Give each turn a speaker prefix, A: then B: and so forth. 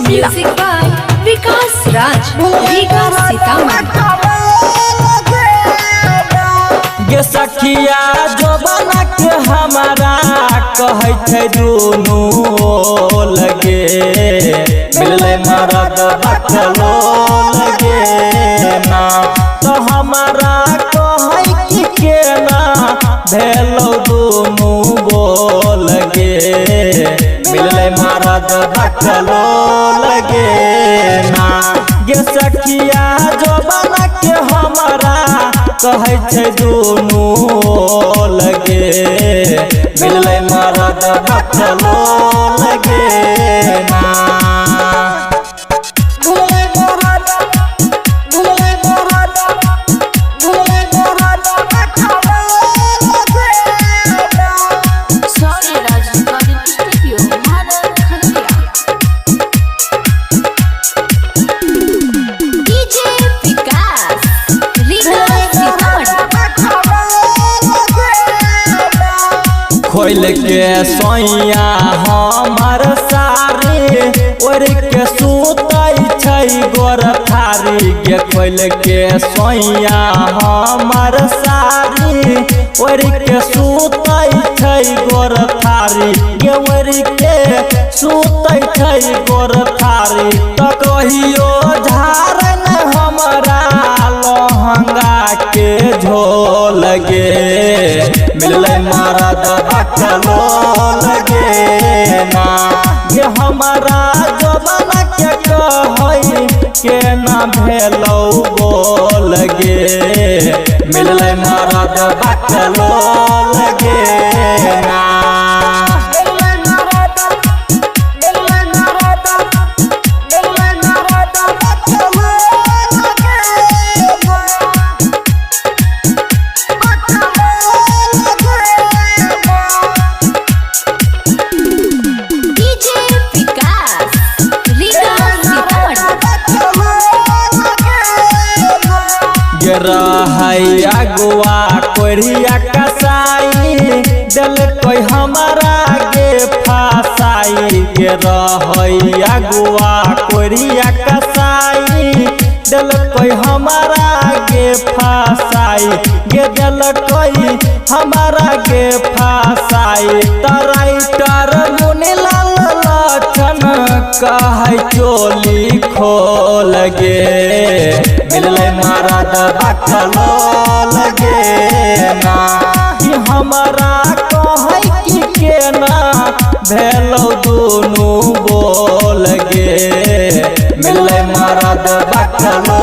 A: Music by Vikas Raj, Vikas
B: गे सखिया जो बना के हमारा कहे थे दोनों लगे मिलले मरद बटलो लगे ना तो हमारा कहे कि के ना भेलो दोनों बोल गे मिलले मरद बटलो लगे ना गे सखिया जो बना के हमारा कहे छे दोनों लगे मिलले मरद बटलो लगे ना खोल के सोइया हमार सारी ओर के सुतई छै गोर थारी गे खोल के सोइया हमार सारी ओर के सुतई छै गोर थारी गे ओर के सुतई छै गोर थारी तो कहियो झारन हमारा लहंगा के झोल गे मिलले मरद बटलो लगे ना ये हमारा जवाना के कहई के ना भेलो बोल गे मिलले मरद बटलो लगे ना रहई अगुआ कोरिया कसाई दिल कोई हमारा गे फसाई गे रहई अगुआ कोरिया कसाई दिल कोई हमारा गे फसाई गे दिल कोई हमारा गे फसाई तराइटर मुनीलाल लक्षण कहे चोली खोल गे मिलले मरद बटलो लगे ना कि हमारा कहे कि के ना भेलो दोनों बोल गे मिलले मरद बटलो